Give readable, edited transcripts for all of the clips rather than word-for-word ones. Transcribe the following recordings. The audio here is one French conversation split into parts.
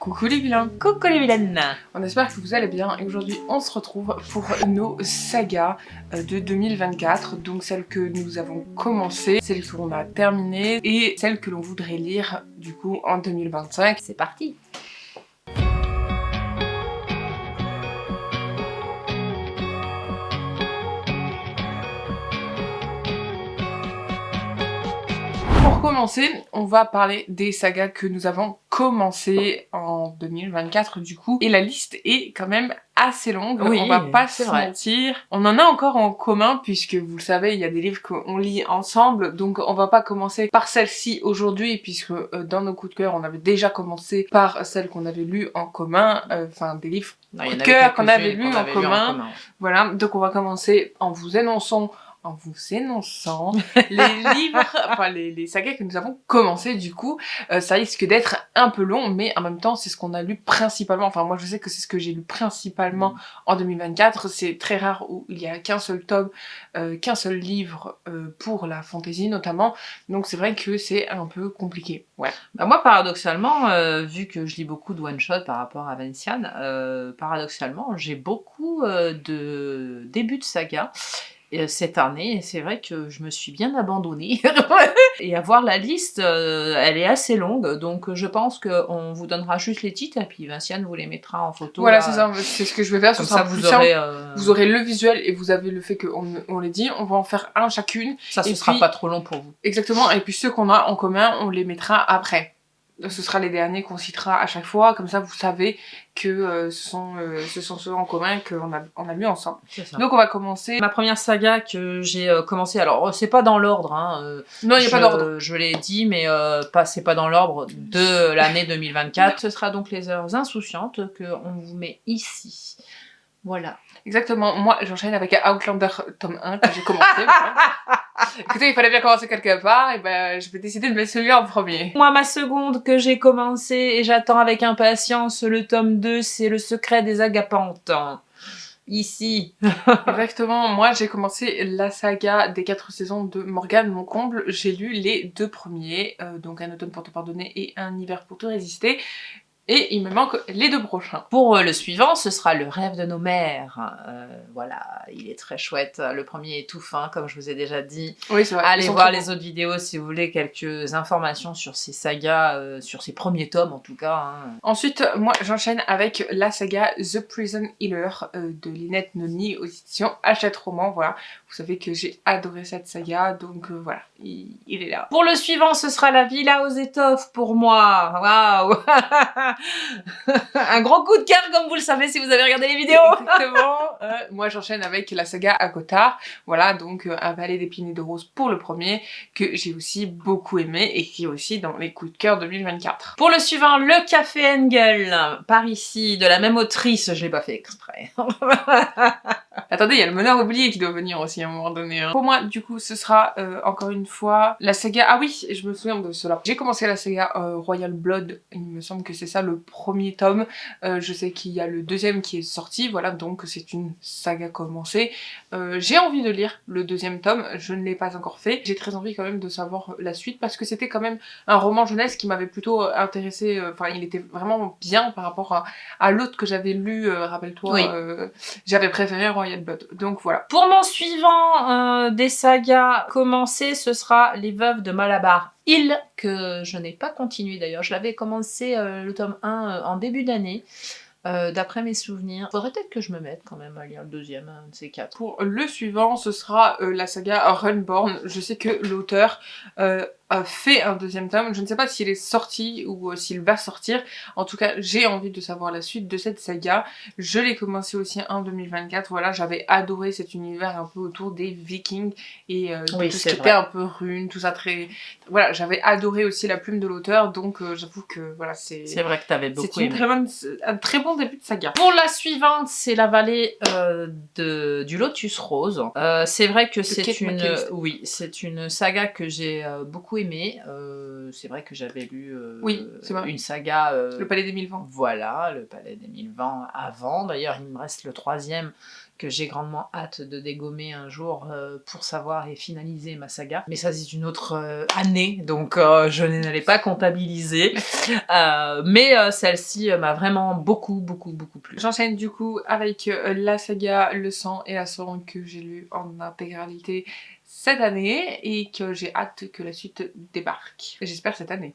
Coucou les vilains. Coucou les vilaines. On espère que vous allez bien et aujourd'hui on se retrouve pour nos sagas de 2024, donc celles que nous avons commencées, celles que l'on a terminées et celles que l'on voudrait lire du coup en 2025. C'est parti. Pour commencer, on va parler des sagas que nous avons commencées en 2024 du coup. Et la liste est quand même assez longue, oui, on va pas se mentir. On en a encore en commun puisque vous le savez, il y a des livres qu'on lit ensemble. Donc on va pas commencer par celle-ci aujourd'hui puisque dans nos coups de cœur, on avait déjà commencé par celle qu'on avait lues en commun. Enfin des livres coups de cœur qu'on avait lus en commun. Voilà, donc on va commencer en vous énonçant les livres, enfin les sagas que nous avons commencé du coup. Ça risque d'être un peu long, mais en même temps c'est ce qu'on a lu principalement, enfin moi je sais que c'est ce que j'ai lu principalement en 2024, c'est très rare où il y a qu'un seul tome, qu'un seul livre pour la fantasy notamment, donc c'est vrai que c'est un peu compliqué. Ouais. Bah moi paradoxalement, vu que je lis beaucoup de one-shot par rapport à Vincian, paradoxalement j'ai beaucoup de débuts de saga cette année, et c'est vrai que je me suis bien abandonnée. Et à voir la liste, elle est assez longue, donc je pense qu'on vous donnera juste les titres, et puis Vinciane vous les mettra en photo. Voilà, c'est ça, c'est ce que je vais faire, comme ça vous aurez... Vous aurez le visuel, et vous avez le fait qu'on les dit, on va en faire un chacune. Ça, ce sera pas trop long pour vous. Exactement, et puis ceux qu'on a en commun, on les mettra après. Ce sera les derniers qu'on citera à chaque fois, comme ça vous savez que ce sont ceux en commun qu'on a lu ensemble. Donc on va commencer. Ma première saga que j'ai commencé, alors c'est pas dans l'ordre, hein, non il n'y a pas d'ordre. Je l'ai dit, mais c'est pas dans l'ordre de l'année 2024. Ce sera donc Les Heures Insouciantes qu'on vous met ici. Voilà. Exactement, moi j'enchaîne avec Outlander tome 1 que j'ai commencé. Écoutez, il fallait bien commencer quelque part, et ben je vais décider de mettre celui-là en premier. Moi, ma seconde que j'ai commencé et j'attends avec impatience le tome 2, c'est Le Secret des Agapantes. Ici. Exactement, moi j'ai commencé la saga des 4 saisons de Morgane Moncomble. J'ai lu les 2 premiers, donc Un automne pour te pardonner et Un hiver pour te résister. Et il me manque les 2 prochains. Pour le suivant, ce sera Le rêve de nos mères. Voilà, il est très chouette. Le premier est tout fin, comme je vous ai déjà dit. Oui, c'est vrai. Allez voir les autres vidéos si vous voulez quelques informations sur ces sagas, sur ces premiers tomes en tout cas. Hein. Ensuite, moi j'enchaîne avec la saga The Prison Healer de Lynette Noni aux éditions Hachette Roman. Voilà, vous savez que j'ai adoré cette saga, donc voilà, il est là. Pour le suivant, ce sera La Villa aux étoffes pour moi. Waouh. Un gros coup de cœur, comme vous le savez si vous avez regardé les vidéos. Exactement. Moi j'enchaîne avec la saga Akotar. Voilà, donc Un palais d'épines et de roses pour le premier, que j'ai aussi beaucoup aimé et qui est aussi dans les coups de cœur 2024. Pour le suivant, Le Café Engel, par ici, de la même autrice, je l'ai pas fait exprès. Attendez, il y a Le Meneur oublié qui doit venir aussi à un moment donné. Hein. Pour moi, du coup, ce sera encore une fois la saga... Ah oui, je me souviens de cela. J'ai commencé la saga Royal Blood, il me semble que c'est ça le premier tome. Je sais qu'il y a le deuxième qui est sorti, voilà, donc c'est une saga commencée. J'ai envie de lire le deuxième tome, je ne l'ai pas encore fait. J'ai très envie quand même de savoir la suite parce que c'était quand même un roman jeunesse qui m'avait plutôt intéressé. Enfin, il était vraiment bien par rapport à l'autre que j'avais lu, rappelle-toi. Oui. J'avais préféré Royal Blood, donc voilà. Pour mon suivant des sagas commencées, ce sera Les Veuves de Malabar Hill, que je n'ai pas continué d'ailleurs. Je l'avais commencé le tome 1 en début d'année. D'après mes souvenirs, faudrait peut-être que je me mette quand même à lire le deuxième, un de ces 4. Pour le suivant, ce sera la saga Runborn. Je sais que l'auteur a fait un deuxième tome. Je ne sais pas s'il est sorti ou s'il va sortir. En tout cas, j'ai envie de savoir la suite de cette saga. Je l'ai commencé aussi en 2024. Voilà, j'avais adoré cet univers un peu autour des Vikings et tout ce qui était un peu rune, tout ça très... Voilà, j'avais adoré aussi la plume de l'auteur, donc j'avoue que voilà, c'est... C'est vrai que t'avais beaucoup aimé. C'est un très bon début de saga. Pour la suivante, c'est La Vallée du Lotus Rose. C'est vrai que c'est une saga que j'ai beaucoup aimé. C'est vrai que j'avais lu une saga... Le Palais des Mille Vents. Voilà, Le Palais des Mille Vents avant. D'ailleurs, il me reste le 3e que j'ai grandement hâte de dégommer un jour pour savoir et finaliser ma saga. Mais ça c'est une autre année, donc je ne l'ai pas comptabilisée. Mais celle-ci m'a vraiment beaucoup plu. J'enchaîne du coup avec la saga Le Sang et la Sang que j'ai lu en intégralité cette année et que j'ai hâte que la suite débarque. J'espère cette année.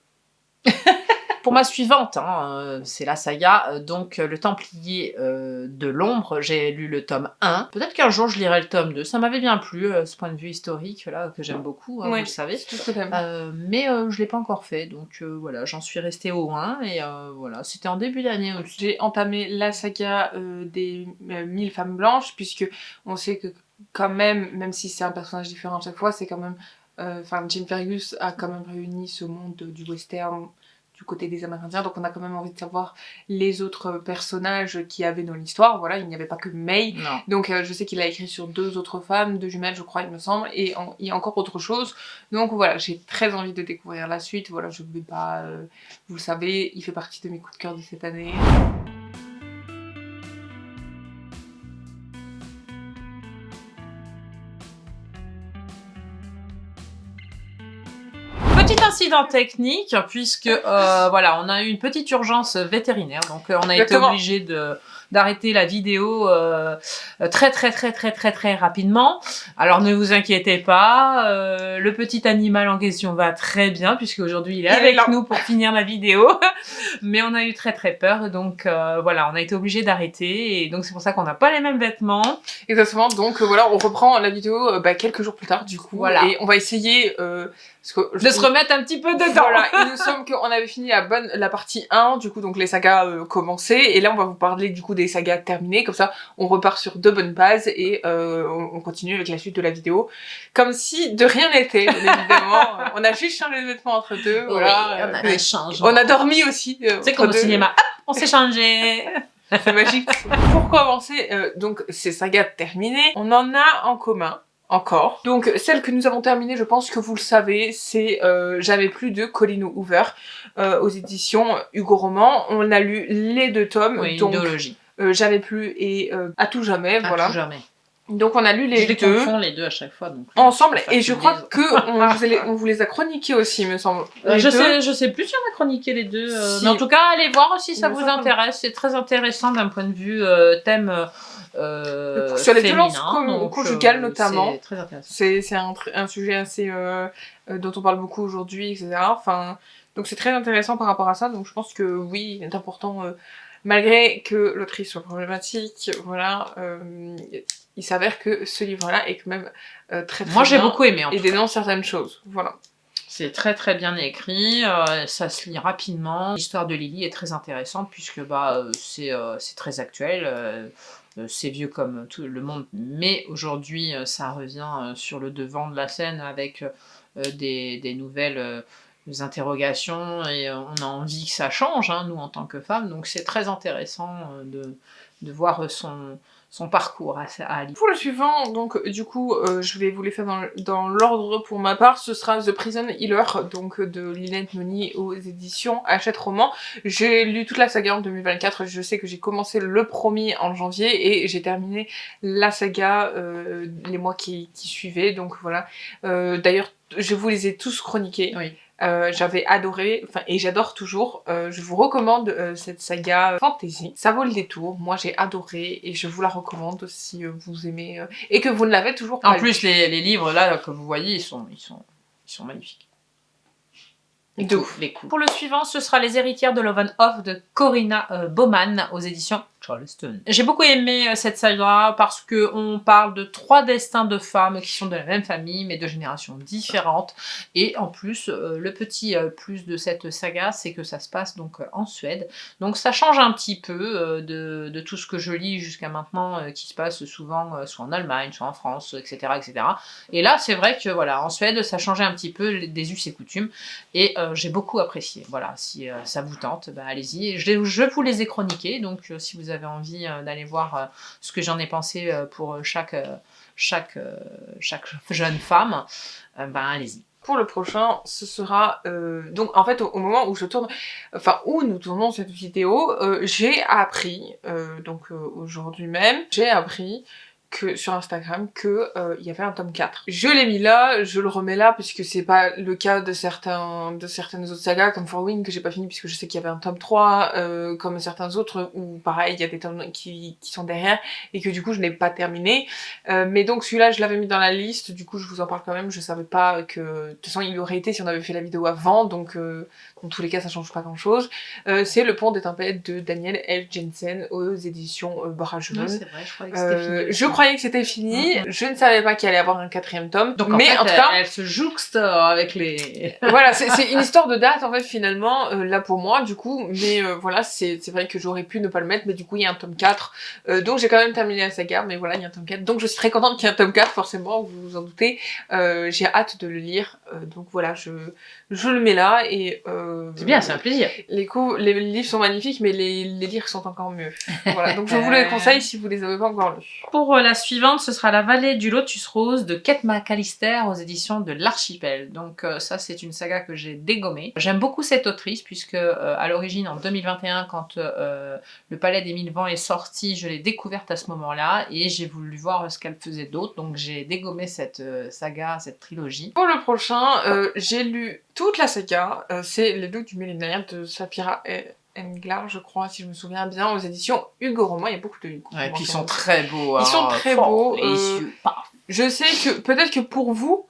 Pour ma suivante, hein, c'est la saga, donc Le Templier de l'Ombre, j'ai lu le tome 1. Peut-être qu'un jour je lirai le tome 2, ça m'avait bien plu, ce point de vue historique là, que j'aime beaucoup, hein, Oui, vous le savez. c'est tout ce que t'aimes. Mais je l'ai pas encore fait, donc voilà, j'en suis restée au 1, et voilà, c'était en début d'année aussi. J'ai entamé la saga des 1000 femmes blanches, puisque on sait que quand même si c'est un personnage différent à chaque fois, c'est quand même... Enfin, Jane Fergus a quand même réuni ce monde du western du côté des Amérindiens, donc on a quand même envie de savoir les autres personnages qui avaient dans l'histoire. Voilà, il n'y avait pas que May. Non. Donc je sais qu'il a écrit sur 2 autres femmes, 2 jumelles je crois il me semble, et il y a encore autre chose. Donc voilà, j'ai très envie de découvrir la suite. Voilà, je ne vais pas... vous le savez, il fait partie de mes coups de cœur de cette année. Petit incident technique, puisque voilà, on a eu une petite urgence vétérinaire, donc on a été obligé d'arrêter la vidéo très rapidement. Alors ne vous inquiétez pas, le petit animal en question va très bien, puisque aujourd'hui il est avec nous pour finir la vidéo. Mais on a eu très peur, donc voilà, on a été obligé d'arrêter, et donc c'est pour ça qu'on n'a pas les mêmes vêtements. Exactement, donc voilà, on reprend la vidéo quelques jours plus tard du coup, voilà. Et on va essayer de se remettre un petit peu dedans. Voilà, il nous semble qu'on avait fini la partie 1, du coup, donc les sagas commencées, et là on va vous parler du coup des sagas terminées, comme ça on repart sur de bonnes bases et on continue avec la suite de la vidéo, comme si de rien n'était, évidemment. On a juste changé de vêtements entre deux, voilà. On a un changement. On a dormi aussi. C'est comme au cinéma, on s'est changé. C'est magique. Pourquoi avancer donc ces sagas terminées, on en a en commun. Encore. Donc celle que nous avons terminée, je pense que vous le savez, c'est Jamais plus de Colleen Hoover aux éditions Hugo Roman. On a lu les 2 tomes, oui, donc idéologie. Jamais plus et À tout jamais, voilà. À tout jamais. Donc on a lu les 2. Je les confonds les 2 à chaque fois. Donc, ensemble, et je crois que on vous les a chroniqués aussi, me semble. Je sais plus si on a chroniqué les 2. Si. Mais en tout cas, allez voir si ça vous intéresse. C'est très intéressant d'un point de vue thème sur les violences conjugales notamment. C'est très intéressant. C'est un sujet assez dont on parle beaucoup aujourd'hui, etc. Enfin, donc c'est très intéressant par rapport à ça. Donc je pense que oui, il est important, malgré que l'autrice soit problématique, voilà, il s'avère que ce livre-là est quand même très Moi j'ai beaucoup aimé et dénonce certaines choses. Voilà. C'est très bien écrit, ça se lit rapidement. L'histoire de Lily est très intéressante puisque c'est très actuel. C'est vieux comme tout le monde, mais aujourd'hui ça revient sur le devant de la scène avec des nouvelles interrogations, et on a envie que ça change, hein, nous en tant que femmes, donc c'est très intéressant de voir son parcours à lire. Pour le suivant, donc du coup, je vais vous les faire dans l'ordre pour ma part. Ce sera The Prison Healer, donc de Lynette Noni aux éditions Hachette Roman. J'ai lu toute la saga en 2024, je sais que j'ai commencé le premier en janvier et j'ai terminé la saga les mois qui suivaient, donc voilà. D'ailleurs, je vous les ai tous chroniqués. Oui. J'avais adoré, et j'adore toujours. Je vous recommande cette saga fantasy. Ça vaut le détour. Moi j'ai adoré et je vous la recommande si vous aimez et que vous ne l'avez toujours pas. En plus les livres là, comme vous voyez, ils sont magnifiques. De ouf. Les coups. Pour le suivant, ce sera Les Héritières de Lovenhof de Corinna Baumann aux éditions Charleston. J'ai beaucoup aimé cette saga parce que on parle de 3 destins de femmes qui sont de la même famille mais de générations différentes, et en plus le petit plus de cette saga, c'est que ça se passe donc en Suède, donc ça change un petit peu de tout ce que je lis jusqu'à maintenant qui se passe souvent soit en Allemagne, soit en France, etc. Et là c'est vrai que voilà, en Suède ça changeait un petit peu des us et coutumes, et j'ai beaucoup apprécié. Voilà, si ça vous tente, bah, allez-y. Je vous les ai chroniqués, donc si vous avez envie d'aller voir ce que j'en ai pensé pour chaque jeune femme, ben allez-y. Pour le prochain, ce sera donc en fait au moment où je tourne, où nous tournons cette vidéo, j'ai appris donc aujourd'hui même, j'ai appris que sur Instagram que il y avait un tome 4. Je l'ai mis là, je le remets là puisque c'est pas le cas de certaines autres sagas comme Forwing que j'ai pas fini puisque je sais qu'il y avait un tome 3, comme certains autres où pareil il y a des tomes qui sont derrière et que du coup je n'ai pas terminé. Mais donc celui-là je l'avais mis dans la liste, du coup je vous en parle quand même, je savais pas que... De toute façon il aurait été si on avait fait la vidéo avant, donc dans tous les cas ça change pas grand chose. C'est Le Pont des Tempêtes de Daniel L. Jensen aux éditions Barrage-Jaune. C'est vrai, je croyais que c'était fini. Je croyais que c'était fini, je ne savais pas qu'il allait y avoir un 4e tome, Donc mais en tout cas... elle se jouxte avec les... Voilà, c'est une histoire de date en fait finalement, là pour moi du coup, mais voilà, c'est vrai que j'aurais pu ne pas le mettre, mais du coup il y a un tome 4, donc j'ai quand même terminé la saga, mais voilà, il y a un tome 4, donc je suis très contente qu'il y ait un tome 4, forcément, vous vous en doutez, j'ai hâte de le lire, donc voilà, je le mets là, et... c'est bien, c'est un plaisir. Les livres sont magnifiques, mais les livres sont encore mieux. Voilà, donc je vous les conseille si vous les avez pas encore lus. Pour la suivante, ce sera La Vallée du Lotus Rose de Kate McAllister aux éditions de l'Archipel. Donc ça, c'est une saga que j'ai dégommée. J'aime beaucoup cette autrice puisque à l'origine, en 2021, quand Le Palais des Mille Vents est sorti, je l'ai découverte à ce moment-là et j'ai voulu voir ce qu'elle faisait d'autre. Donc j'ai dégommé cette saga, cette trilogie. Pour le prochain, j'ai lu toute la saga, c'est Les Loups du Millénaire de Sapira Englar, je crois, si je me souviens bien, aux éditions Hugo Roman. Il y a beaucoup de Hugo Roman. Et puis ils sont très beaux. Ils sont très beaux. Yeux, je sais que peut-être que pour vous,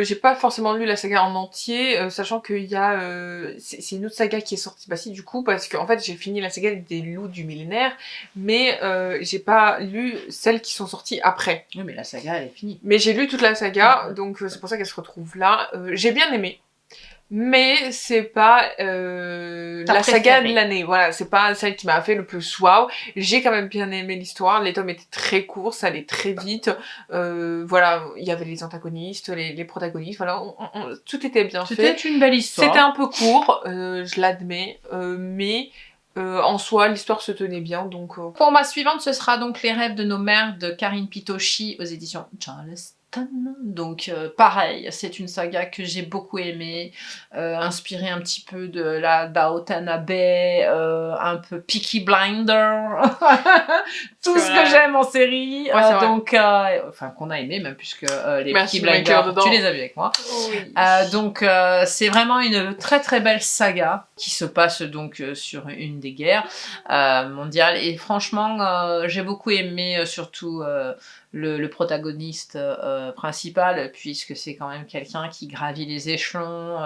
j'ai pas forcément lu la saga en entier, sachant qu'il y a... c'est une autre saga qui est sortie, bah si du coup, parce que en fait j'ai fini la saga des Loups du Millénaire, mais j'ai pas lu celles qui sont sorties après. Oui, mais la saga elle est finie. Mais j'ai lu toute la saga, donc c'est pour ça qu'elle se retrouve là. J'ai bien aimé. Mais c'est pas la saga de l'année, voilà, c'est pas celle qui m'a fait le plus waouh. J'ai quand même bien aimé l'histoire, les tomes étaient très courts, ça allait très vite, voilà, il y avait les antagonistes, les protagonistes, voilà, tout était bien fait. C'était une belle histoire. C'était un peu court, je l'admets, mais... en soi, l'histoire se tenait bien, donc... Pour ma suivante, ce sera donc Les Rêves de nos mères de Karine Pitochi aux éditions Charleston. Donc pareil, c'est une saga que j'ai beaucoup aimée, inspirée un petit peu de la Downton Abbey, un peu Peaky Blinder, tout ce que j'aime en série, ouais, donc enfin qu'on a aimé même puisque les Peaky Blinders, tu les as vus avec moi. Oui. Donc c'est vraiment une très très belle saga qui se passe donc sur une des guerres mondiales et franchement j'ai beaucoup aimé surtout le protagoniste principal, puisque c'est quand même quelqu'un qui gravit les échelons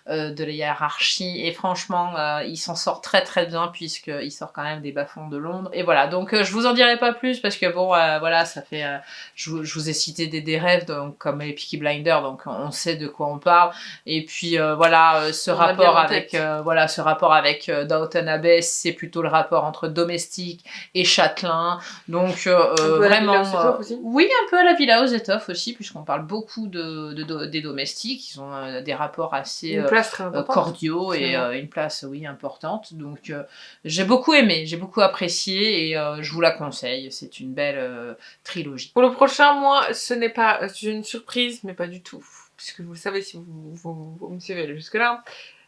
de la hiérarchie, et franchement, il s'en sort très très bien, puisqu'il sort quand même des bas-fonds de Londres. Et voilà, donc je vous en dirai pas plus, parce que bon, voilà, ça fait... je vous ai cité des rêves, donc, comme les Peaky Blinders, donc on sait de quoi on parle. Et puis voilà, ce rapport avec Downton Abbey, c'est plutôt le rapport entre domestique et châtelain. Donc vraiment... Oui, un peu à la Villa aux Étoffes aussi, puisqu'on parle beaucoup des domestiques. Ils ont des rapports assez cordiaux et une place, oui, importante. Donc, j'ai beaucoup aimé, j'ai beaucoup apprécié et je vous la conseille. C'est une belle trilogie. Pour le prochain, moi, ce n'est pas une surprise, mais pas du tout. Puisque vous le savez si vous me suivez jusque-là.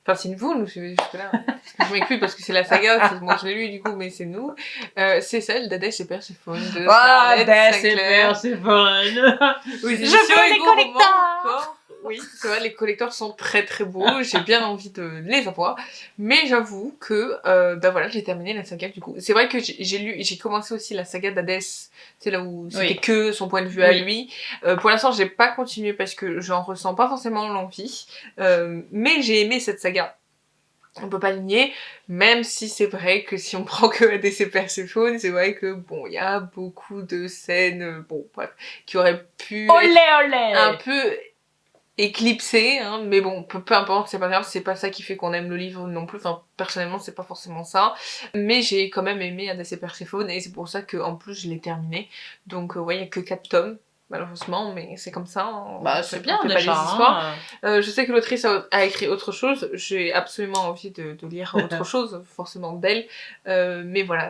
Enfin, si vous nous suivez jusque-là, parce que je m'exclus parce que c'est la saga, c'est moi je l'ai lu du coup, mais c'est nous. C'est celle d'Hadès et Perséphone de Hadès et Perséphone. Oui, je veux les collecteurs. Oui, c'est vrai, les collecteurs sont très très beaux, j'ai bien envie de les avoir, mais j'avoue que, bah voilà, j'ai terminé la saga du coup. C'est vrai que j'ai commencé aussi la saga d'Hadès, c'est là où c'était que son point de vue à lui. Pour l'instant, j'ai pas continué parce que j'en ressens pas forcément l'envie, mais j'ai aimé cette saga. On peut pas le nier, même si c'est vrai que si on prend que Hades et Perséphone, c'est vrai que bon, il y a beaucoup de scènes, bon, bref, qui auraient pu être un peu éclipsé, hein, mais bon, peu importe, c'est pas grave, c'est pas ça qui fait qu'on aime le livre non plus, enfin, personnellement, c'est pas forcément ça, mais j'ai quand même aimé Hades et Perséphone, et c'est pour ça qu'en plus, je l'ai terminé, donc, ouais, il y a que 4 tomes, malheureusement, mais c'est comme ça. Bah, c'est bien déjà. Je sais que l'autrice a écrit autre chose. J'ai absolument envie de lire autre chose, forcément d'elle. Mais voilà,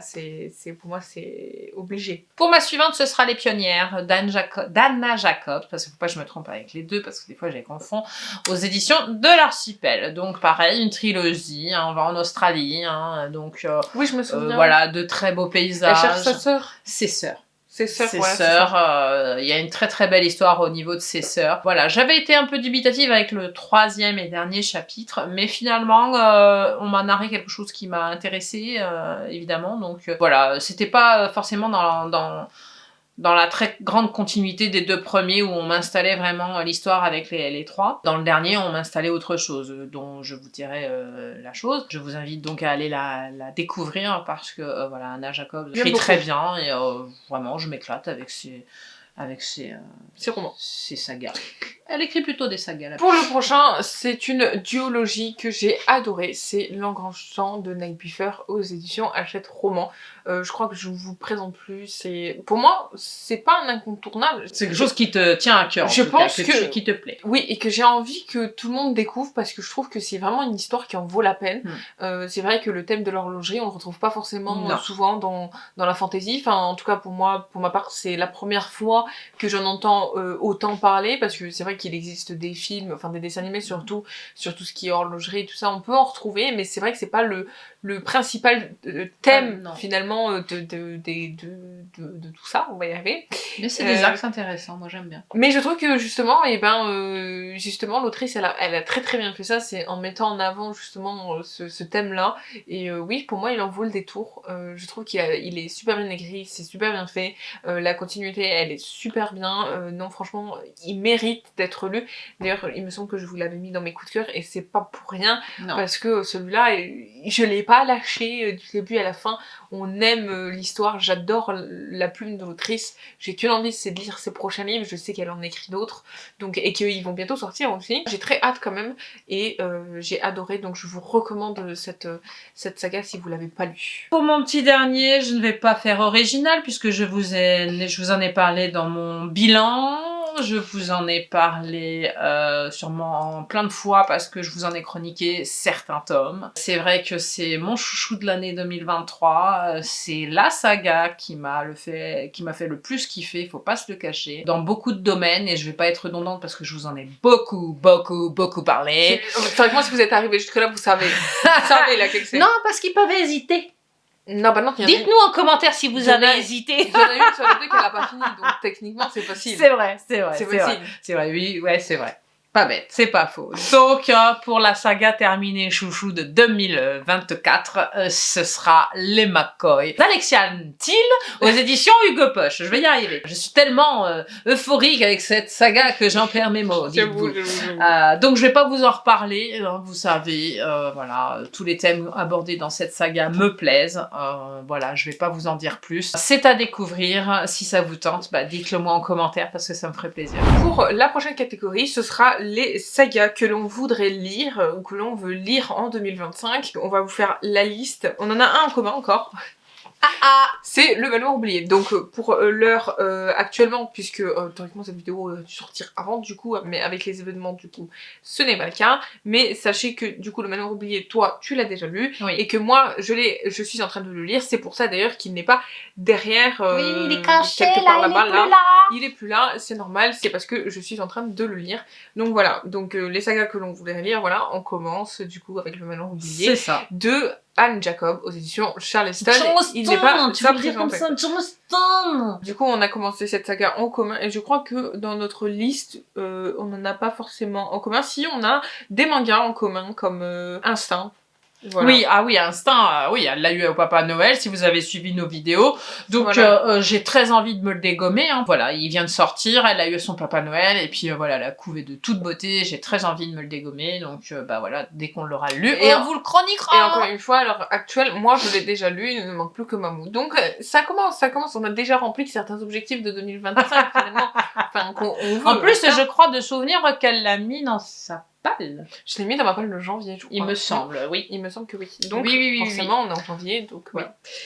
pour moi, c'est obligé. Pour ma suivante, ce sera Les Pionnières d'Anna Jacob, parce qu'il ne faut pas que je me trompe avec les deux, parce que des fois, je les confonds, aux éditions de l'Archipel. Donc, pareil, une trilogie. Hein, on va en Australie. Hein, donc, oui, je me souviens. Voilà, de très beaux paysages. Elle cherche sa sœur. Ses sœurs. Ses sœurs, ses voilà, sœurs. Il y a une très très belle histoire au niveau de ses sœurs. Voilà, j'avais été un peu dubitative avec le 3e et dernier chapitre, mais finalement, on m'a narré quelque chose qui m'a intéressée, évidemment. Donc voilà, c'était pas forcément dans la très grande continuité des 2 premiers où on m'installait vraiment l'histoire avec les 3. Dans le dernier, on m'installait autre chose, dont je vous dirai la chose. Je vous invite donc à aller la découvrir parce que voilà, Anna Jacobs écrit très bien et vraiment, je m'éclate avec ses romans. Ses sagas. Elle écrit plutôt des sagas. Là. Pour le prochain, c'est une duologie que j'ai adorée. C'est L'Engrangeant de Night Buffer aux éditions Hachette Roman. Je crois que je vous présente plus. Pour moi, c'est pas un incontournable. C'est quelque chose qui te tient à cœur. Je pense qui te plaît. Oui, et que j'ai envie que tout le monde découvre parce que je trouve que c'est vraiment une histoire qui en vaut la peine. C'est vrai que le thème de l'horlogerie, on le retrouve pas forcément souvent dans la fantasy. Enfin, en tout cas pour moi, pour ma part, c'est la première fois que j'en entends autant parler parce que c'est vrai qu'il existe des films, enfin des dessins animés surtout, sur tout ce qui est horlogerie et tout ça, on peut en retrouver, mais c'est vrai que c'est pas le principal thème finalement de tout ça, on va y arriver. Mais c'est des axes intéressants, moi j'aime bien. Mais je trouve que justement, justement l'autrice elle a très très bien fait ça, c'est en mettant en avant justement ce thème-là, et oui, pour moi il en vaut le détour. Je trouve qu'il est super bien écrit, c'est super bien fait, la continuité elle est super bien, non franchement il mérite d'être lu. D'ailleurs il me semble que je vous l'avais mis dans mes coups de cœur et c'est pas pour rien, parce que celui-là je l'ai pas lâché du début à la fin. On aime l'histoire, j'adore la plume de l'autrice, j'ai qu'une envie, c'est de lire ses prochains livres, je sais qu'elle en écrit d'autres, donc, et qu'ils vont bientôt sortir aussi. J'ai très hâte quand même, et j'ai adoré, donc je vous recommande cette saga si vous l'avez pas lu. Pour mon petit dernier, je ne vais pas faire original puisque je vous en ai parlé dans mon bilan. Je vous en ai parlé sûrement plein de fois parce que je vous en ai chroniqué certains tomes. C'est vrai que c'est mon chouchou de l'année 2023. C'est la saga qui m'a fait le plus kiffer, faut pas se le cacher, dans beaucoup de domaines, et je vais pas être redondante parce que je vous en ai beaucoup parlé. Moi, si vous êtes arrivé jusque là, vous savez. Vous savez là que c'est. Non, parce qu'ils peuvent hésiter. Non, bah non, dites-nous en commentaire si vous avez hésité. Il y en a une sur les deux qu'elle a pas fini, donc techniquement c'est facile. C'est vrai. C'est vrai, oui, ouais, c'est vrai. Pas bête, c'est pas faux. Donc, pour la saga terminée chouchou de 2024, ce sera Les McCoy d'Alexiane Thiel aux éditions Hugo Poche. Je vais y arriver. Je suis tellement euphorique avec cette saga que j'en perds mes mots. J'avoue. Donc, je vais pas vous en reparler. Vous savez, voilà, tous les thèmes abordés dans cette saga me plaisent. Voilà, je vais pas vous en dire plus. C'est à découvrir. Si ça vous tente, dites-le moi en commentaire parce que ça me ferait plaisir. Pour la prochaine catégorie, ce sera les sagas que l'on voudrait lire ou que l'on veut lire en 2025. On va vous faire la liste. On en a un en commun encore. C'est Le Manoir oublié. Donc pour l'heure actuellement, puisque théoriquement cette vidéo a dû sortir avant du coup, mais avec les événements du coup ce n'est pas le cas. Mais sachez que du coup Le Manoir oublié, toi tu l'as déjà lu, et que moi je suis en train de le lire. C'est pour ça d'ailleurs qu'il n'est pas derrière oui, il est caché quelque part là, là-bas. Il est plus là, c'est normal, c'est parce que je suis en train de le lire. Donc voilà, donc les sagas que l'on voudrait lire, voilà, on commence du coup avec Le Manoir oublié. C'est ça. De Anne Jacob aux éditions Charleston. Il n'est pas tu veux le dire comme ça, Charleston. Du coup, on a commencé cette saga en commun et je crois que dans notre liste, on n'en a pas forcément en commun. Si, on a des mangas en commun comme Instinct. Voilà. Oui, Instinct, oui, elle l'a eu au Papa Noël, si vous avez suivi nos vidéos. Donc, voilà. J'ai très envie de me le dégommer. Hein. Voilà, il vient de sortir, elle a eu son Papa Noël, et puis voilà, elle a couvé de toute beauté. J'ai très envie de me le dégommer. Donc, voilà, dès qu'on l'aura lu, et on vous le chroniquera. Et encore une fois, à l'heure actuelle, moi je l'ai déjà lu, il ne manque plus que Mamou. Donc, ça commence. On a déjà rempli certains objectifs de 2025, finalement. Enfin, on veut, en plus, je crois de souvenir qu'elle l'a mis dans sa palle. Je l'ai mis dans ma palle de janvier, je crois. Il me semble, oui. Il me semble que oui. Donc, forcément, on est en janvier, donc oui.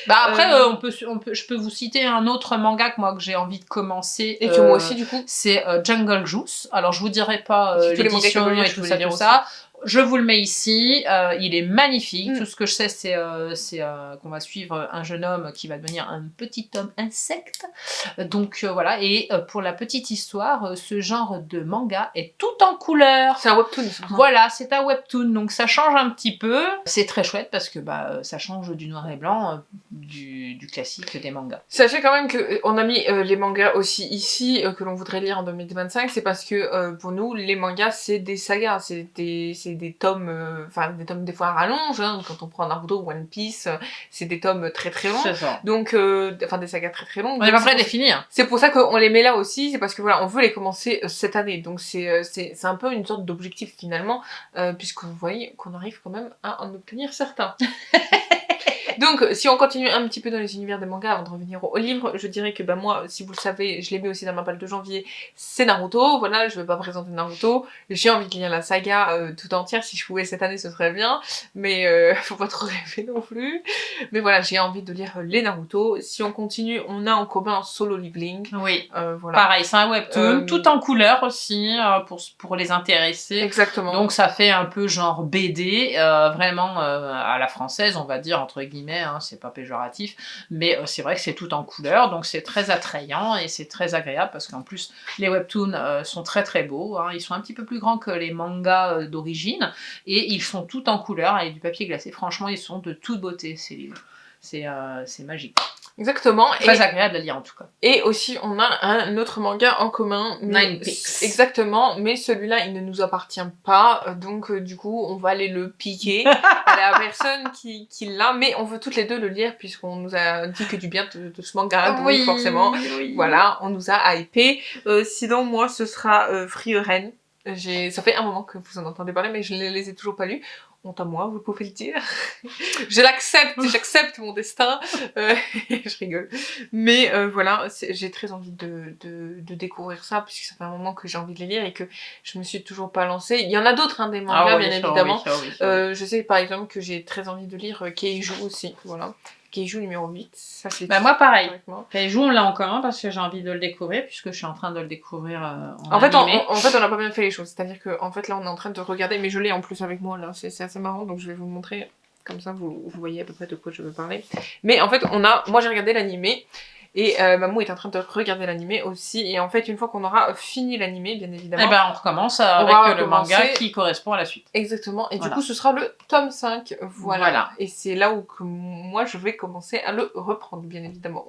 Après, je peux vous citer un autre manga que j'ai envie de commencer. Et que moi aussi, du coup. C'est Jungle Juice. Alors, je vous dirai pas l'édition et tout ça. je vous le mets ici, il est magnifique. Tout ce que je sais, c'est qu'on va suivre un jeune homme qui va devenir un petit homme insecte. Donc voilà, et pour la petite histoire, ce genre de manga est tout en couleur. C'est un webtoon, c'est ça. Voilà, c'est un webtoon, donc ça change un petit peu. C'est très chouette parce que ça change du noir et blanc, du classique des mangas. Sachez quand même qu'on a mis les mangas aussi ici, que l'on voudrait lire en 2025, c'est parce que pour nous, les mangas, c'est des sagas, c'est des tomes, enfin des tomes des fois à rallonge, hein, quand on prend Naruto ou One Piece, c'est des tomes très très longs. C'est ça. Donc, enfin des sagas très très longues. On n'est pas prêt de les finir. C'est pour ça qu'on les met là aussi, c'est parce que voilà, on veut les commencer cette année. Donc c'est un peu une sorte d'objectif finalement, puisque vous voyez qu'on arrive quand même à en obtenir certains. Donc, si on continue un petit peu dans les univers des mangas avant de revenir au livre, je dirais que moi, si vous le savez, je l'ai mis aussi dans ma palle de janvier, c'est Naruto. Voilà, je vais pas présenter Naruto. J'ai envie de lire la saga tout entière. Si je pouvais cette année, ce serait bien. Mais faut pas trop rêver non plus. Mais voilà, j'ai envie de lire les Naruto. Si on continue, on a en commun Solo Leveling. Oui. Voilà. Pareil, c'est un webtoon, tout en couleur aussi, pour les intéresser. Exactement. Donc ça fait un peu genre BD, vraiment à la française, on va dire, entre guillemets, hein, c'est pas péjoratif, mais c'est vrai que c'est tout en couleur, donc c'est très attrayant et c'est très agréable parce qu'en plus les webtoons sont très très beaux, hein, ils sont un petit peu plus grands que les mangas d'origine et ils sont tout en couleur avec du papier glacé. Franchement, ils sont de toute beauté ces livres, c'est magique. Exactement. Très agréable à lire en tout cas. Et aussi, on a un autre manga en commun. Nine Pics. Exactement, mais celui-là, il ne nous appartient pas. Donc, du coup, on va aller le piquer à la personne qui l'a. Mais on veut toutes les deux le lire, puisqu'on nous a dit que du bien de ce manga. Donc, Oui, forcément, oui. voilà, on nous a hypé. Sinon, moi, ce sera Frieren. Ça fait un moment que vous en entendez parler, mais je ne les ai toujours pas lus. Honte à moi, vous pouvez le dire. Je l'accepte, j'accepte mon destin. Je rigole. Mais voilà, j'ai très envie de découvrir ça, puisque ça fait un moment que j'ai envie de les lire et que je me suis toujours pas lancée. Il y en a d'autres, hein, des mangas, bien évidemment. Je sais par exemple que j'ai très envie de lire Keiju aussi, voilà. Keiju numéro 8, ça c'est... moi pareil, Keiju on l'a en commun parce que j'ai envie de le découvrir puisque je suis en train de le découvrir en fait, animé. en fait on n'a pas bien fait les choses, c'est-à-dire que en fait là on est en train de regarder, mais je l'ai en plus avec moi là, c'est assez marrant, donc je vais vous montrer, comme ça vous voyez à peu près de quoi je veux parler. Mais en fait moi j'ai regardé l'animé, et Mamou est en train de regarder l'animé aussi, et en fait une fois qu'on aura fini l'animé, bien évidemment, et on recommence avec le manga qui correspond à la suite. Exactement, et du coup ce sera le tome 5, voilà. Et c'est là où moi je vais commencer à le reprendre, bien évidemment.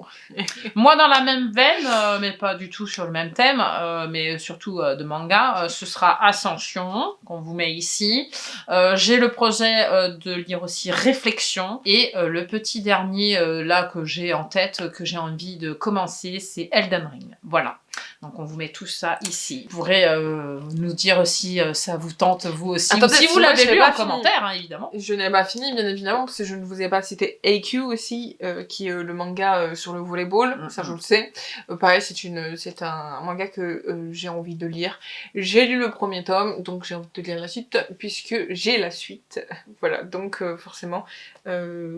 Moi dans la même veine, mais pas du tout sur le même thème, mais surtout de manga, ce sera Ascension, qu'on vous met ici. J'ai le projet de lire aussi Réflexion, et le petit dernier là que j'ai en tête, que j'ai envie de commencer, c'est Elden Ring. Voilà. Donc on vous met tout ça ici. Vous pourrez nous dire si ça vous tente vous aussi. Attendez, ou si vous l'avez lu en commentaire, hein, évidemment. Je n'ai pas fini, bien évidemment, parce que je ne vous ai pas cité AQ aussi, qui est le manga sur le volleyball, ça je le sais. Pareil, c'est un manga que j'ai envie de lire. J'ai lu le premier tome, donc j'ai envie de lire la suite, puisque j'ai la suite. Voilà, donc forcément,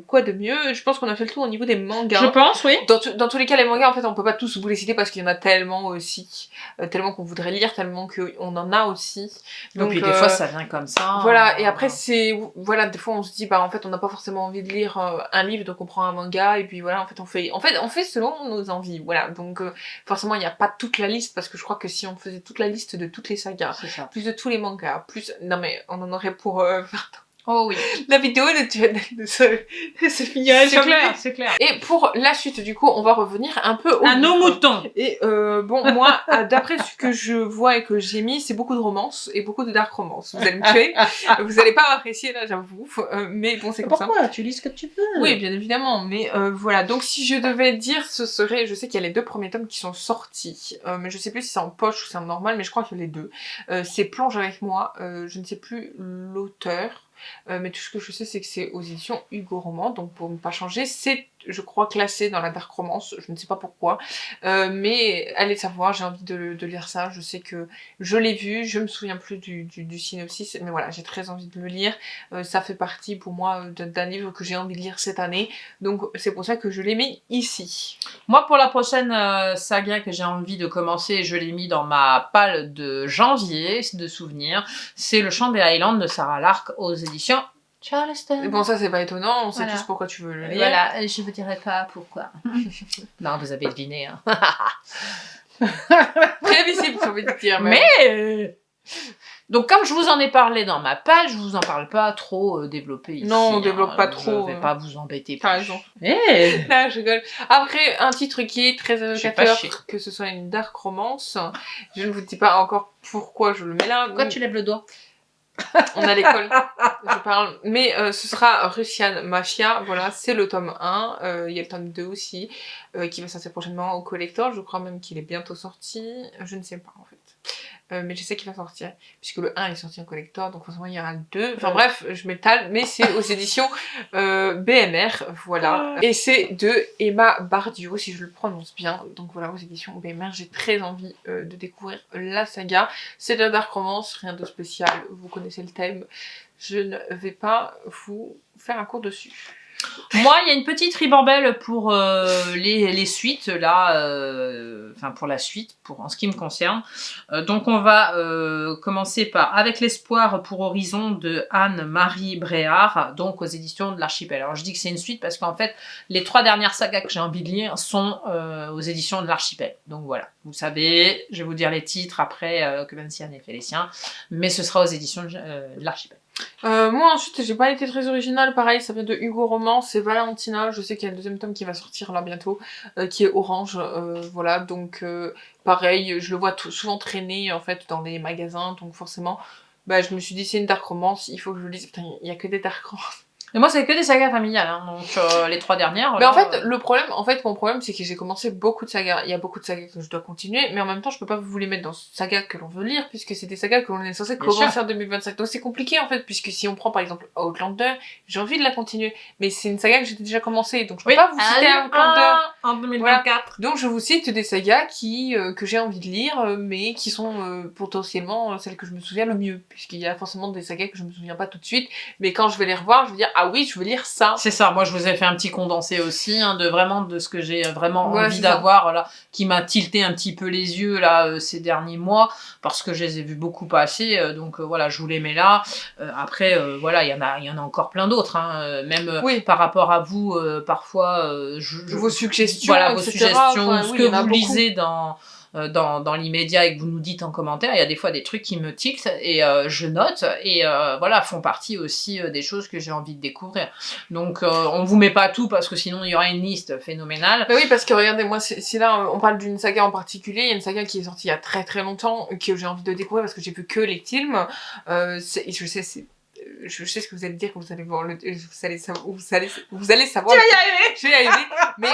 quoi de mieux? Je pense qu'on a fait le tour au niveau des mangas. Je pense, oui. Dans tous les cas, les mangas, en fait, on peut pas tous vous les citer parce qu'il y en a tellement aussi, tellement qu'on voudrait lire, tellement qu'on en a aussi. Donc, puis des fois, ça vient comme ça. Voilà, et après, voilà, des fois, on se dit, en fait, on n'a pas forcément envie de lire un livre, donc on prend un manga, et puis voilà, en fait, on fait selon nos envies, voilà. Donc, forcément, il n'y a pas toute la liste, parce que je crois que si on faisait toute la liste de toutes les sagas, plus de tous les mangas, plus, non mais, on en aurait pour, oh oui. La vidéo de se finirait. C'est clair, c'est clair. Et pour la suite, du coup, on va revenir un peu à nos moutons. Et bon, moi, d'après ce que je vois et que j'ai mis, c'est beaucoup de romance et beaucoup de dark romance. Vous allez me tuer. Vous allez pas apprécier là, j'avoue. Mais bon, c'est comme ça. Pourquoi? Tu lis ce que tu veux. Oui, bien évidemment. Mais voilà. Donc, si je devais dire, ce serait... Je sais qu'il y a les 2 premiers tomes qui sont sortis. Mais je sais plus si c'est en poche ou c'est en normal, mais je crois que les 2. C'est Plonge avec moi. Je ne sais plus l'auteur. Mais tout ce que je sais, c'est que c'est aux éditions Hugo Roman, donc pour ne pas changer, c'est je crois, classée dans la dark romance, je ne sais pas pourquoi, mais allez savoir, j'ai envie de lire ça, je sais que je l'ai vu, je me souviens plus du synopsis, mais voilà, j'ai très envie de le lire, ça fait partie pour moi d'un livre que j'ai envie de lire cette année, donc c'est pour ça que je l'ai mis ici. Moi, pour la prochaine saga que j'ai envie de commencer, je l'ai mis dans ma palle de janvier de souvenirs, c'est Le Chant des Highlands de Sarah Lark aux éditions Charleston. Bon, ça c'est pas étonnant, on sait Voilà. tous pourquoi tu veux le lire. Voilà, je vous dirai pas pourquoi. Non, vous avez deviné. Hein. Prévisible, j'ai envie de dire. Mais... Donc comme je vous en ai parlé dans ma page, je vous en parle pas trop développé ici. Non, on développe pas trop. Je vais pas vous embêter plus. T'as raison. Hey. Non, je rigole. Après, un titre qui est très évocateur, que ce soit une dark romance, je ne vous dis pas encore pourquoi je le mets là. Pourquoi tu lèves le doigt? On a l'école, je parle. Mais ce sera Russian Mafia, voilà, c'est le tome 1. Il y a le tome 2 aussi, qui va sortir prochainement au collector. Je crois même qu'il est bientôt sorti. Je ne sais pas en fait. Mais je sais qu'il va sortir, puisque le 1 est sorti en collector, donc forcément il y aura le 2. Enfin bref, je m'étale, mais c'est aux éditions BMR, voilà. Et c'est de Emma Bardio, si je le prononce bien. Donc voilà, aux éditions BMR, j'ai très envie de découvrir la saga. C'est de la dark romance, rien de spécial, vous connaissez le thème. Je ne vais pas vous faire un cours dessus. Moi, il y a une petite ribambelle pour les suites, là, enfin pour la suite, en ce qui me concerne. Donc on va commencer par Avec l'espoir pour Horizon de Anne-Marie Bréard, donc aux éditions de l'Archipel. Alors je dis que c'est une suite parce qu'en fait, les 3 dernières sagas que j'ai envie de lire sont aux éditions de l'Archipel. Donc voilà, vous savez, je vais vous dire les titres après que Vinciane ait fait les siens, mais ce sera aux éditions de l'Archipel. Moi ensuite j'ai pas été très originale, pareil ça vient de Hugo Roman, c'est Valentina, je sais qu'il y a le 2e tome qui va sortir là bientôt, qui est orange, voilà, donc pareil, je le vois souvent traîner en fait dans les magasins, donc forcément, bah je me suis dit c'est une dark romance, il faut que je le lise, putain il y a que des dark romances. Et moi, c'est que des sagas familiales, hein, donc les 3 dernières. Mais en fait, mon problème, c'est que j'ai commencé beaucoup de sagas. Il y a beaucoup de sagas que je dois continuer, mais en même temps, je peux pas vous les mettre dans sagas que l'on veut lire, puisque c'est des sagas que l'on est censé commencer en 2025. Donc c'est compliqué, en fait, puisque si on prend par exemple Outlander, j'ai envie de la continuer, mais c'est une saga que j'ai déjà commencée, donc je peux pas vous citer Outlander. En 2024. Voilà. Donc je vous cite des sagas que j'ai envie de lire, mais qui sont potentiellement celles que je me souviens le mieux, puisqu'il y a forcément des sagas que je me souviens pas tout de suite, mais quand je vais les revoir, je vais dire ah oui, je veux lire ça. C'est ça, moi je vous ai fait un petit condensé aussi, hein, de ce que j'ai vraiment envie d'avoir, là, qui m'a tilté un petit peu les yeux là ces derniers mois, parce que je les ai vus beaucoup passer, donc voilà, je vous les mets là. Après, voilà, il y en a encore plein d'autres, hein, même par rapport à vous, parfois, vos suggestions, voilà, vos etc. suggestions, enfin, ce que vous lisez dans l'immédiat et que vous nous dites en commentaire, il y a des fois des trucs qui me tiltent et je note et voilà, font partie aussi des choses que j'ai envie de découvrir. Donc on vous met pas tout parce que sinon il y aura une liste phénoménale. Bah oui, parce que regardez, moi si là on parle d'une saga en particulier, il y a une saga qui est sortie il y a très très longtemps que j'ai envie de découvrir parce que j'ai vu que les films. Je sais ce que vous allez dire quand vous allez voir vous allez savoir. Tu vas y arriver. Je vais y arriver. Mais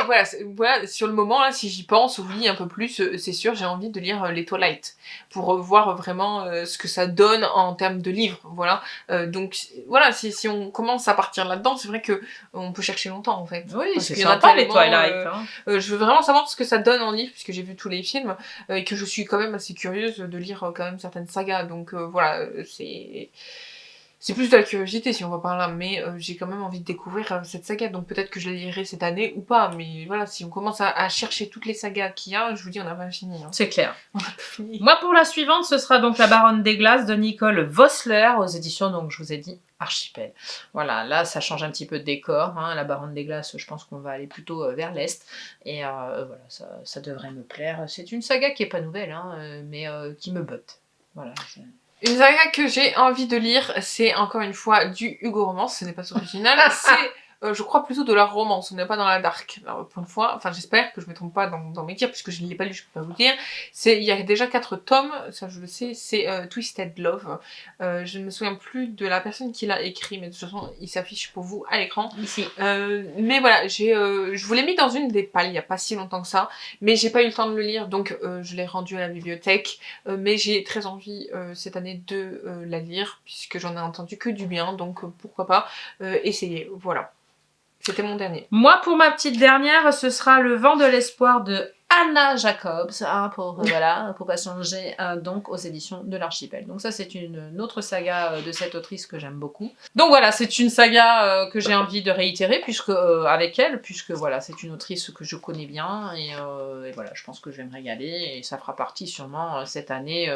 voilà, sur le moment là, si j'y pense, oui, un peu plus, c'est sûr, j'ai envie de lire les Twilight pour voir vraiment ce que ça donne en termes de livres, voilà. Donc voilà, si on commence à partir là-dedans, c'est vrai que on peut chercher longtemps en fait. Oui, c'est sympa les Twilight. Je veux vraiment savoir ce que ça donne en livre puisque j'ai vu tous les films et que je suis quand même assez curieuse de lire quand même certaines sagas. Donc voilà, c'est plus de la curiosité si on va par là, mais j'ai quand même envie de découvrir cette saga, donc peut-être que je la lirai cette année ou pas, mais voilà, si on commence à chercher toutes les sagas qu'il y a, je vous dis, on n'a pas fini. Hein. C'est clair. On n'a pas fini. Moi, pour la suivante, ce sera donc La Baronne des Glaces de Nicole Vossler aux éditions, donc je vous ai dit, Archipel. Voilà, là, ça change un petit peu de décor, hein. La Baronne des Glaces, je pense qu'on va aller plutôt vers l'Est, et voilà, ça devrait me plaire. C'est une saga qui est pas nouvelle, hein, mais qui me botte. Voilà. Une saga que j'ai envie de lire, c'est encore une fois du Hugo Romance, ce n'est pas original, c'est je crois plutôt de la romance, on n'est pas dans la dark. Alors, pour une fois, enfin j'espère que je me trompe pas dans mes tirs, puisque je ne l'ai pas lu, je peux pas vous dire. Il y a déjà 4 tomes, ça je le sais, c'est Twisted Love. Je ne me souviens plus de la personne qui l'a écrit, mais de toute façon il s'affiche pour vous à l'écran. Ici. Mais voilà, je vous l'ai mis dans une des pales il n'y a pas si longtemps que ça, mais j'ai pas eu le temps de le lire, donc je l'ai rendu à la bibliothèque. Mais j'ai très envie cette année de la lire, puisque j'en ai entendu que du bien, donc pourquoi pas essayer, voilà. C'était mon dernier. Moi, pour ma petite dernière, ce sera Le vent de l'espoir de Anna Jacobs, hein, pour pas changer, donc aux éditions de l'Archipel. Donc ça, c'est une autre saga de cette autrice que j'aime beaucoup. Donc voilà, c'est une saga que j'ai envie de réitérer puisque avec elle, puisque voilà, c'est une autrice que je connais bien et voilà, je pense que je vais me régaler et ça fera partie sûrement cette année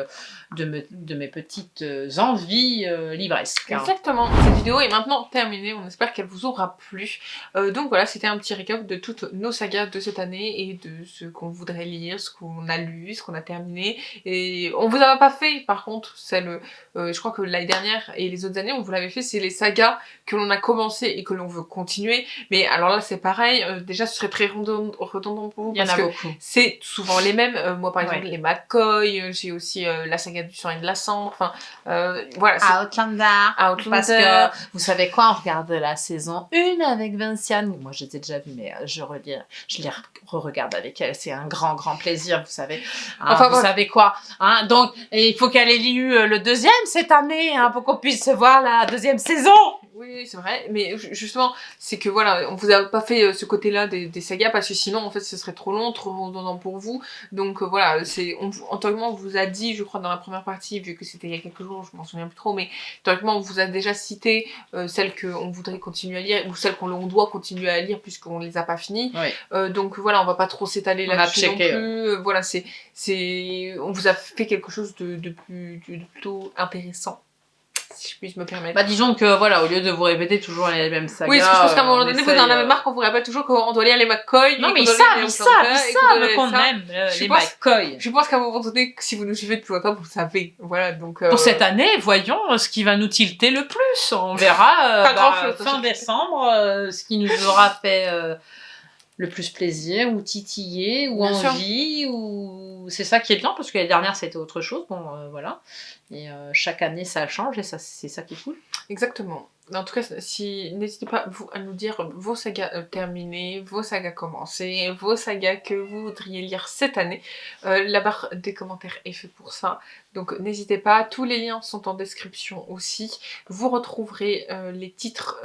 de mes petites envies livresques. Exactement. Cette vidéo est maintenant terminée. On espère qu'elle vous aura plu. Donc voilà, c'était un petit récap de toutes nos sagas de cette année et de ce qu'on voudrait lire, ce qu'on a lu, ce qu'on a terminé. Et on vous a pas fait, par contre, celle, je crois que l'année dernière et les autres années, on vous l'avait fait, c'est les sagas que l'on a commencé et que l'on veut continuer. Mais alors là, c'est pareil. Déjà, ce serait très redondant pour vous. Il y en a beaucoup. C'est souvent les mêmes. Moi, par exemple, les McCoy. J'ai aussi la saga du sang et de la cendre. Enfin, voilà. Outlander. Outlander. Parce que, vous savez quoi, on regarde la saison 1 avec Vinciane. Moi, je les ai déjà vus, mais je les re-regarde avec elle. C'est un grand plaisir, vous savez. Hein, enfin, vous savez quoi, hein, donc, il faut qu'elle ait lu le deuxième cette année, hein, pour qu'on puisse voir la deuxième saison. Oui, c'est vrai, mais justement, c'est que voilà, on vous a pas fait ce côté-là des sagas parce que sinon, en fait, ce serait trop long, trop redondant pour vous. Donc voilà, théoriquement, on vous a dit, je crois, dans la première partie, vu que c'était il y a quelques jours, je m'en souviens plus trop, mais théoriquement, on vous a déjà cité celles qu'on voudrait continuer à lire ou celles qu'on doit continuer à lire puisqu'on les a pas finies. Oui. Donc voilà, on va pas trop s'étaler là-dessus non plus. Voilà, on vous a fait quelque chose de plutôt intéressant, si je puis me permettre. Bah disons que voilà, au lieu de vous répéter toujours les mêmes sagas... Oui, parce que je pense qu'à un moment donné, vous en avez marre qu'on vous répète toujours qu'on doit lire les McCoy. Non mais ils savent qu'on aime les McCoy. Je pense qu'à un moment donné, si vous nous suivez depuis longtemps, vous le savez. Voilà, donc... Pour cette année, voyons ce qui va nous tilter le plus. On verra fin décembre ce qui nous aura fait... le plus plaisir, ou titiller, ou envie, ou... C'est ça qui est bien, parce que l'année dernière, c'était autre chose, bon, voilà. Et chaque année, ça change, et c'est ça qui est cool. Exactement. En tout cas, n'hésitez pas à nous dire vos sagas terminées, vos sagas commencées, vos sagas que vous voudriez lire cette année. La barre des commentaires est faite pour ça. Donc n'hésitez pas, tous les liens sont en description aussi. Vous retrouverez les titres,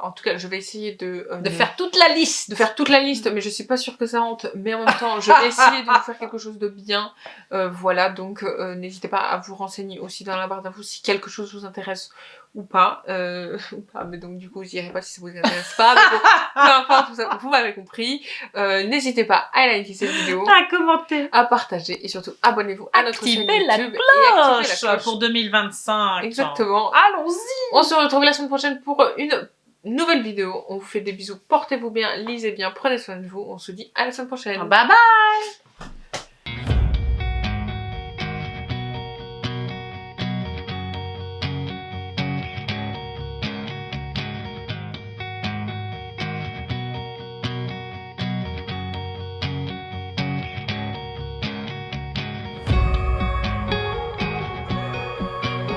en tout cas je vais essayer de faire toute la liste. De faire toute la liste, mais je suis pas sûre que ça rentre. Mais en même temps, je vais essayer de vous faire quelque chose de bien. Voilà, donc n'hésitez pas à vous renseigner aussi dans la barre d'infos si quelque chose vous intéresse ou pas. Mais donc du coup je dirais pas si ça vous intéresse pas. Mais bon, peu importe, tout ça, vous m'avez compris. N'hésitez pas à liker cette vidéo, à commenter, à partager et surtout abonnez-vous à notre chaîne YouTube et activez la cloche pour 2025. Exactement. Allons-y. On se retrouve la semaine prochaine pour une nouvelle vidéo. On vous fait des bisous, portez-vous bien, lisez bien, prenez soin de vous. On se dit à la semaine prochaine. Bye bye.